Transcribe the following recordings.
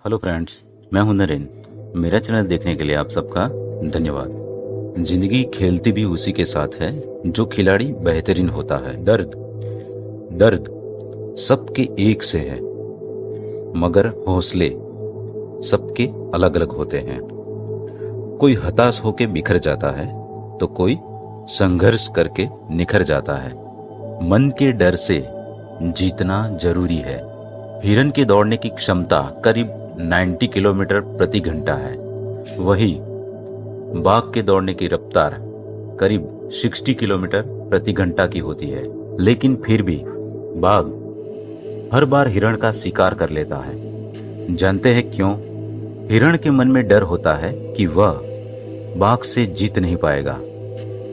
Hello friends, मैं हूं नरेन। मेरा चैनल देखने के लिए आप सबका धन्यवाद। जिंदगी खेलती भी उसी के साथ है जो खिलाड़ी बेहतरीन होता है। दर्द दर्द सबके एक से है, मगर हौसले सबके अलग अलग होते हैं। कोई हताश होके बिखर जाता है तो कोई संघर्ष करके निखर जाता है। मन के डर से जीतना जरूरी है। हिरन के दौड़ने की क्षमता करीब 90 किलोमीटर प्रति घंटा है, वही बाघ के दौड़ने की रफ्तार करीब 60 किलोमीटर प्रति घंटा की होती है। लेकिन फिर भी बाघ हर बार हिरण का शिकार कर लेता है। जानते हैं क्यों? हिरण के मन में डर होता है कि वह बाघ से जीत नहीं पाएगा,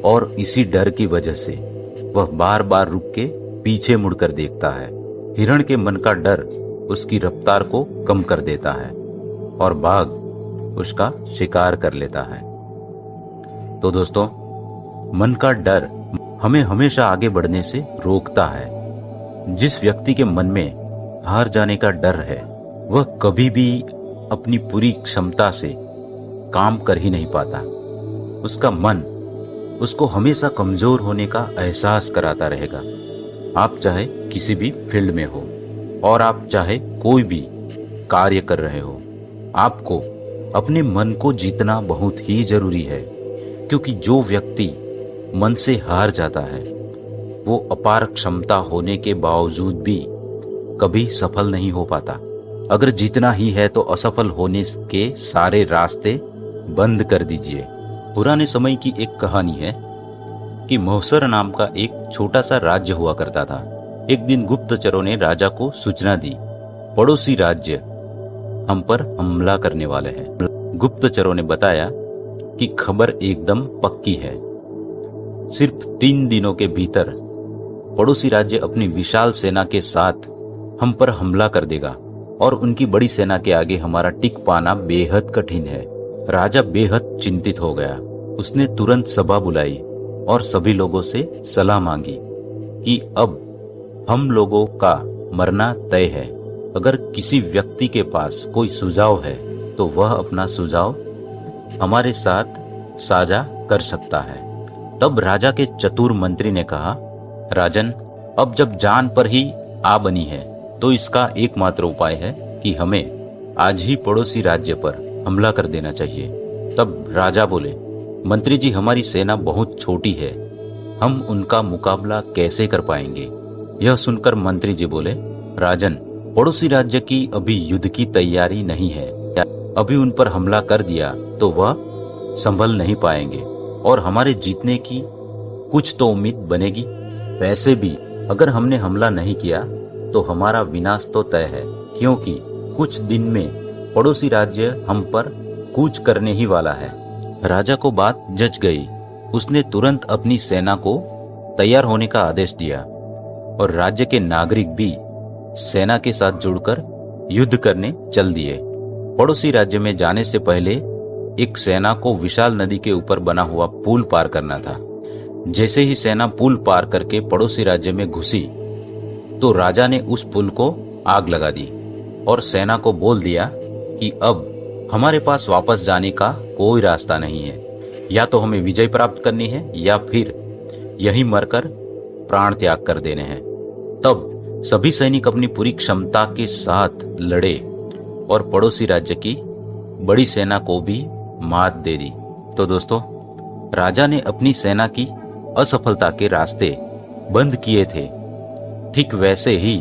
और इसी डर की वजह से वह बार बार रुक के पीछे मुड़कर देखता है। हिरण के मन का डर उसकी रफ्तार को कम कर देता है और बाघ उसका शिकार कर लेता है। तो दोस्तों, मन का डर हमें हमेशा आगे बढ़ने से रोकता है। जिस व्यक्ति के मन में हार जाने का डर है, वह कभी भी अपनी पूरी क्षमता से काम कर ही नहीं पाता। उसका मन उसको हमेशा कमजोर होने का एहसास कराता रहेगा। आप चाहे किसी भी फील्ड में हो और आप चाहे कोई भी कार्य कर रहे हो, आपको अपने मन को जीतना बहुत ही जरूरी है। क्योंकि जो व्यक्ति मन से हार जाता है, वो अपार क्षमता होने के बावजूद भी कभी सफल नहीं हो पाता। अगर जीतना ही है तो असफल होने के सारे रास्ते बंद कर दीजिए। पुराने समय की एक कहानी है कि मौसर नाम का एक छोटा सा राज्य हुआ करता था। एक दिन गुप्तचरों ने राजा को सूचना दी, पड़ोसी राज्य हम पर हमला करने वाले हैं। गुप्तचरों ने बताया कि खबर एकदम पक्की है। सिर्फ 3 दिनों के भीतर पड़ोसी राज्य अपनी विशाल सेना के साथ हम पर हमला कर देगा और उनकी बड़ी सेना के आगे हमारा टिक पाना बेहद कठिन है। राजा बेहद चिंतित हो गया। उसने तुरंत सभा बुलाई और सभी लोगों से सलाह मांगी कि अब हम लोगों का मरना तय है। अगर किसी व्यक्ति के पास कोई सुझाव है तो वह अपना सुझाव हमारे साथ साझा कर सकता है। तब राजा के चतुर मंत्री ने कहा, राजन, अब जब जान पर ही आ बनी है तो इसका एकमात्र उपाय है कि हमें आज ही पड़ोसी राज्य पर हमला कर देना चाहिए। तब राजा बोले, मंत्री जी, हमारी सेना बहुत छोटी है, हम उनका मुकाबला कैसे कर पाएंगे? यह सुनकर मंत्री जी बोले, राजन, पड़ोसी राज्य की अभी युद्ध की तैयारी नहीं है। अभी उन पर हमला कर दिया तो वह संभल नहीं पाएंगे और हमारे जीतने की कुछ तो उम्मीद बनेगी। वैसे भी अगर हमने हमला नहीं किया तो हमारा विनाश तो तय है, क्योंकि कुछ दिन में पड़ोसी राज्य हम पर कूच करने ही वाला है। राजा को बात जच गई। उसने तुरंत अपनी सेना को तैयार होने का आदेश दिया और राज्य के नागरिक भी सेना के साथ जुड़कर युद्ध करने चल दिए। पड़ोसी राज्य में जाने से पहले एक सेना को विशाल नदी के ऊपर बना हुआ पुल पार करना था। जैसे ही सेना पुल पार करके पड़ोसी राज्य में घुसी तो राजा ने उस पुल को आग लगा दी और सेना को बोल दिया कि अब हमारे पास वापस जाने का कोई रास्ता नहीं है। या तो हमें विजय प्राप्त करनी है या फिर यहीं मरकर प्राण त्याग कर देने हैं। तब सभी सैनिक अपनी पूरी क्षमता के साथ लड़े और पड़ोसी राज्य की बड़ी सेना को भी मात दे दी। तो दोस्तों, राजा ने अपनी सेना की असफलता के रास्ते बंद किए थे। ठीक वैसे ही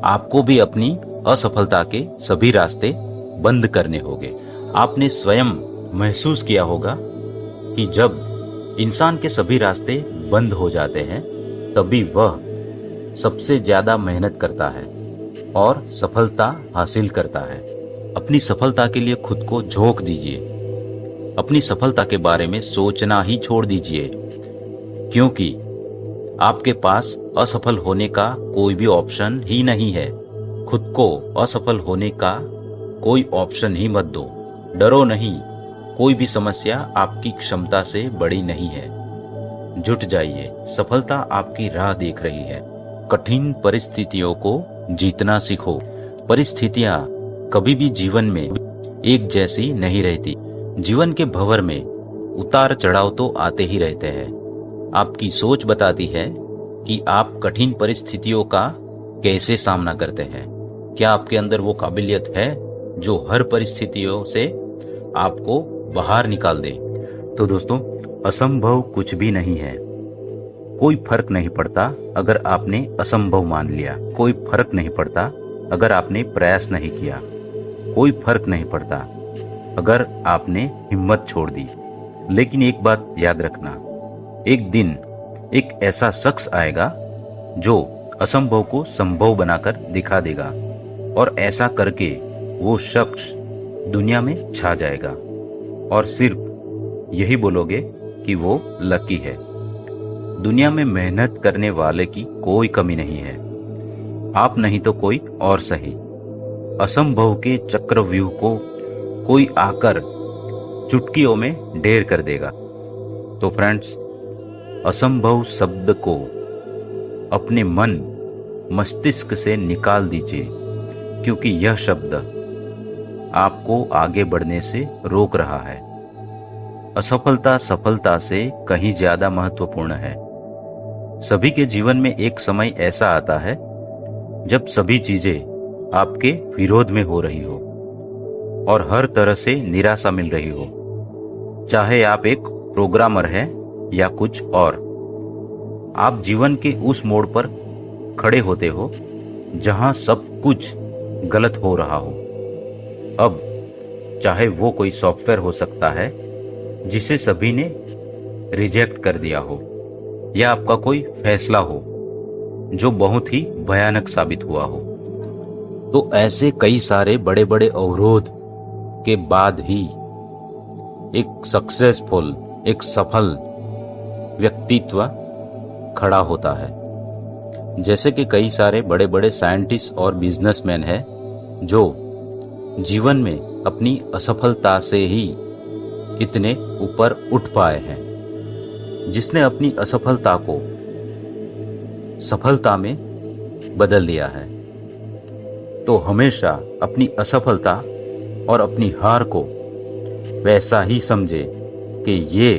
आपको भी अपनी असफलता के सभी रास्ते बंद करने होंगे। आपने स्वयं महसूस किया होगा कि जब इंसान के सभी रास्ते बंद हो जाते हैं तभी वह सबसे ज्यादा मेहनत करता है और सफलता हासिल करता है। अपनी सफलता के लिए खुद को झोंक दीजिए। अपनी सफलता के बारे में सोचना ही छोड़ दीजिए, क्योंकि आपके पास असफल होने का कोई भी ऑप्शन ही नहीं है। खुद को असफल होने का कोई ऑप्शन ही मत दो। डरो नहीं, कोई भी समस्या आपकी क्षमता से बड़ी नहीं है। जुट जाइए, सफलता आपकी राह देख रही है। कठिन परिस्थितियों को जीतना सीखो। परिस्थितियां कभी भी जीवन में एक जैसी नहीं रहती। जीवन के भंवर में उतार चढ़ाव तो आते ही रहते हैं। आपकी सोच बताती है कि आप कठिन परिस्थितियों का कैसे सामना करते हैं। क्या आपके अंदर वो काबिलियत है जो हर परिस्थितियों से आपको बाहर निकाल दे। तो दोस्तों, असंभव कुछ भी नहीं है। कोई फर्क नहीं पड़ता अगर आपने असंभव मान लिया। कोई फर्क नहीं पड़ता अगर आपने प्रयास नहीं किया। कोई फर्क नहीं पड़ता अगर आपने हिम्मत छोड़ दी। लेकिन एक बात याद रखना, एक दिन एक ऐसा शख्स आएगा जो असंभव को संभव बनाकर दिखा देगा, और ऐसा करके वो शख्स दुनिया में छा जाएगा और सिर्फ यही बोलोगे कि वो लकी है। दुनिया में मेहनत करने वाले की कोई कमी नहीं है। आप नहीं तो कोई और सही। असंभव के चक्रव्यूह को कोई आकर चुटकियों में ढेर कर देगा। तो फ्रेंड्स, असंभव शब्द को अपने मन मस्तिष्क से निकाल दीजिए, क्योंकि यह शब्द आपको आगे बढ़ने से रोक रहा है। असफलता सफलता से कहीं ज्यादा महत्वपूर्ण है। सभी के जीवन में एक समय ऐसा आता है जब सभी चीजें आपके विरोध में हो रही हो और हर तरह से निराशा मिल रही हो। चाहे आप एक प्रोग्रामर हैं या कुछ और, आप जीवन के उस मोड़ पर खड़े होते हो जहां सब कुछ गलत हो रहा हो। अब चाहे वो कोई सॉफ्टवेयर हो सकता है जिसे सभी ने रिजेक्ट कर दिया हो, या आपका कोई फैसला हो जो बहुत ही भयानक साबित हुआ हो। तो ऐसे कई सारे बड़े बड़े अवरोध के बाद ही एक सक्सेसफुल, एक सफल व्यक्तित्व खड़ा होता है। जैसे कि कई सारे बड़े बड़े साइंटिस्ट और बिजनेसमैन हैं जो जीवन में अपनी असफलता से ही इतने ऊपर उठ पाए हैं। जिसने अपनी असफलता को सफलता में बदल दिया है। तो हमेशा अपनी असफलता और अपनी हार को वैसा ही समझे कि ये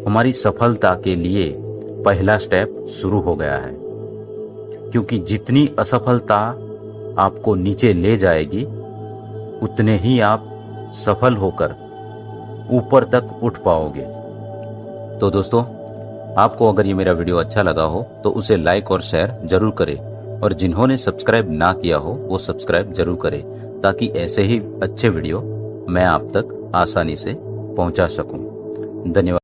हमारी सफलता के लिए पहला स्टेप शुरू हो गया है। क्योंकि जितनी असफलता आपको नीचे ले जाएगी, उतने ही आप सफल होकर ऊपर तक उठ पाओगे। तो दोस्तों, आपको अगर ये मेरा वीडियो अच्छा लगा हो तो उसे लाइक और शेयर जरूर करें, और जिन्होंने सब्सक्राइब ना किया हो वो सब्सक्राइब जरूर करें, ताकि ऐसे ही अच्छे वीडियो मैं आप तक आसानी से पहुंचा सकूं। धन्यवाद।